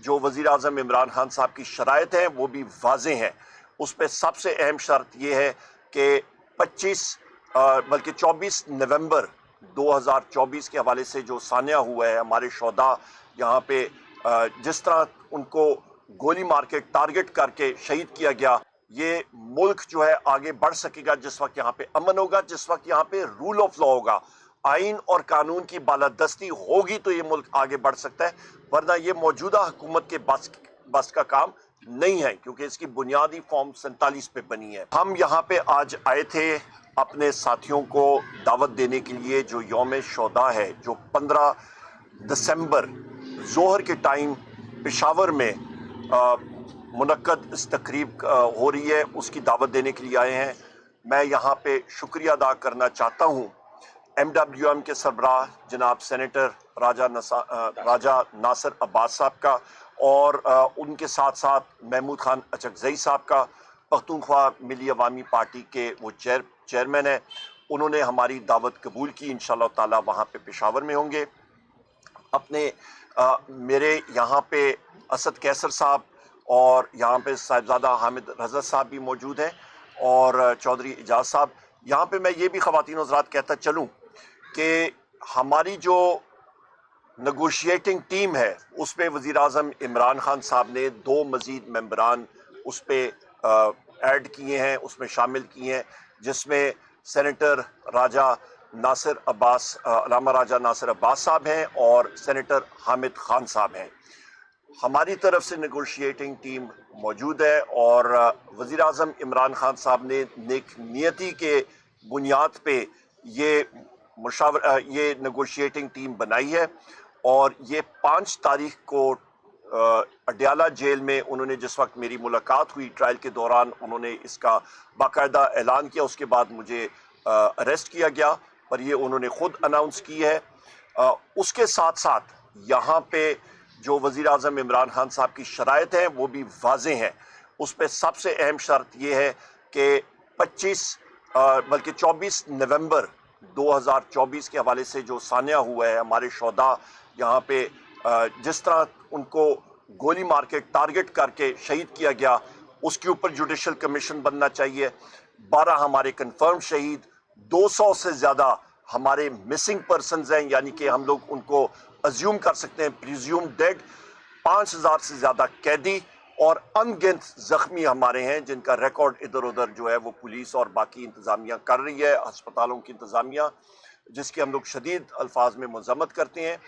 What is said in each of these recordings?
जो वज़ीर आज़म इमरान खान साहब की शराइत हैं वो भी वाज़ेह हैं। उस पर सबसे अहम शर्त ये है कि 24 नवंबर 2024 के हवाले से जो सान्या हुआ है, हमारे शोहदा यहाँ पे जिस तरह उनको गोली मार के टारगेट करके शहीद किया गया, ये मुल्क जो है आगे बढ़ सकेगा जिस वक्त यहाँ पे अमन होगा, जिस वक्त यहाँ पे रूल ऑफ लॉ होगा, आइन और कानून की बालादस्ती होगी तो ये मुल्क आगे बढ़ सकता है। वरना ये मौजूदा हुकूमत के बस का काम नहीं है, क्योंकि इसकी बुनियादी फॉर्म 47 पे बनी है। हम यहाँ पे आज आए थे अपने साथियों को दावत देने के लिए, जो यौम शोहदा है, जो 15 दिसंबर जोहर के टाइम पेशावर में मुनक्कद इस तकरीब हो रही है, उसकी दावत देने के लिए आए हैं। मैं यहाँ पे शुक्रिया अदा करना चाहता हूँ MWM के सरबराह जनाब सेनेटर राजा नासिर अब्बास साहब का, और उनके साथ साथ महमूद खान अचकजई साहब का, पख्तूनख्वा मिली अवामी पार्टी के वो चेयरमैन हैं। उन्होंने हमारी दावत कबूल की, इंशाअल्लाह ताला वहाँ पे पेशावर में होंगे। अपने मेरे यहाँ पे असद कैसर साहब और यहाँ पे साहिबजादा हामिद रज़ा साहब भी मौजूद हैं, और चौधरी इजाज साहब। यहाँ पे मैं ये भी ख़वातीन हज़रात कहता चलूँ कि हमारी जो नेगोशिएटिंग टीम है उसमें वज़ीर आज़म इमरान खान साहब ने 2 मज़ीद मेंबरान उस पर ऐड किए हैं, उसमें शामिल किए हैं, जिसमें सेनेटर अलामा राजा नासिर अब्बास साहब हैं और सेनेटर हामिद खान साहब हैं। हमारी तरफ से नेगोशिएटिंग टीम मौजूद है, और वज़ीर आज़म इमरान खान साहब ने नेक नियति के बुनियाद पे ये नेगोशिएटिंग टीम बनाई है, और ये 5 तारीख को अडयाला जेल में उन्होंने, जिस वक्त मेरी मुलाकात हुई ट्रायल के दौरान, उन्होंने इसका बाकायदा ऐलान किया। उसके बाद मुझे अरेस्ट किया गया, पर ये उन्होंने खुद अनाउंस की है। उसके साथ साथ यहाँ पे जो वज़ीर आज़म इमरान खान साहब की शराइत हैं वो भी वाज़ेह हैं। उस पर सबसे अहम शर्त ये है कि 24 नवंबर 2024 के हवाले से जो सान्या हुआ है, हमारे शोहदा यहाँ पे जिस तरह उनको गोली मार के टारगेट करके शहीद किया गया, उसके ऊपर जुडिशल कमीशन बनना चाहिए। 12 हमारे कंफर्म शहीद, 200 से ज़्यादा हमारे मिसिंग पर्सनस हैं, यानी कि हम लोग उनको अज्यूम कर सकते हैं प्रिज्यूम डेड। 5000 से ज़्यादा कैदी और अनगिनत ज़ख्मी हमारे हैं, जिनका रिकॉर्ड इधर उधर जो है वो पुलिस और बाकी इंतज़ामिया कर रही है, अस्पतालों की इंतज़ामिया, जिसकी हम लोग शदीद अल्फाज में मज़म्मत करते हैं।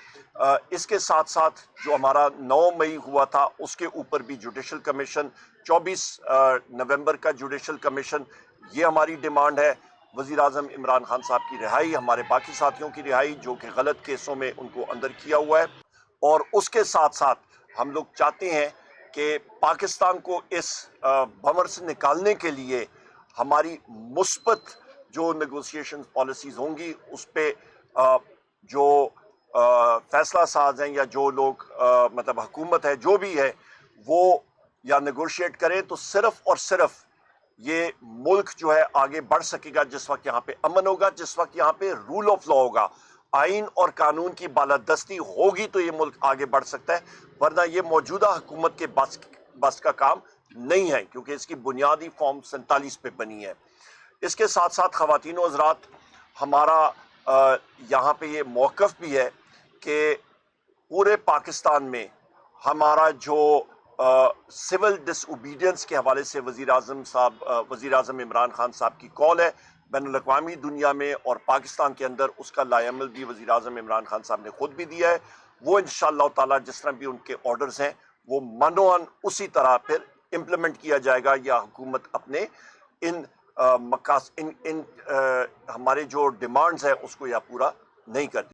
इसके साथ साथ जो हमारा 9 मई हुआ था उसके ऊपर भी जुडिशल कमीशन, 24 नवंबर का जुडिशल कमीशन, ये हमारी डिमांड है। वज़ीर आज़म इमरान खान साहब की रिहाई, हमारे बाकी साथियों की रिहाई जो कि गलत केसों में उनको अंदर किया हुआ है, और उसके साथ साथ हम लोग चाहते हैं कि पाकिस्तान को इस भंवर से निकालने के लिए हमारी मुस्बत जो नेगोशिएशन पॉलिसीज़ होंगी उस पर जो फैसला साज हैं या जो लोग मतलब हुकूमत है जो भी है वो या नेगोशिएट करें, तो सिर्फ और सिर्फ ये मुल्क जो है आगे बढ़ सकेगा जिस वक्त यहाँ पे अमन होगा, जिस वक्त यहाँ पे रूल ऑफ लॉ होगा, आइन और कानून की बालादस्ती होगी तो ये मुल्क आगे बढ़ सकता है। वरना ये मौजूदा हुकूमत के बस का काम नहीं है, क्योंकि इसकी बुनियादी फॉर्म 47 पे बनी है। इसके साथ साथ ख़वातीन व हज़रात, हमारा यहाँ पे ये मौक़िफ़ भी है कि पूरे पाकिस्तान में हमारा जो सिविल डिसओबीडियंस के हवाले से वज़ीर आज़म इमरान खान साहब की कॉल है बैनुल-अक़वामी दुनिया में और पाकिस्तान के अंदर, उसका लाएअमल भी वज़ीर आज़म इमरान खान साहब ने खुद भी दिया है। वो इंशाअल्लाह ताला जिस तरह भी उनके ऑर्डर्स हैं वो मनोअन उसी तरह फिर इम्प्लीमेंट किया जाएगा, या हुकूमत अपने हमारे जो डिमांड्स हैं उसको या पूरा नहीं करती।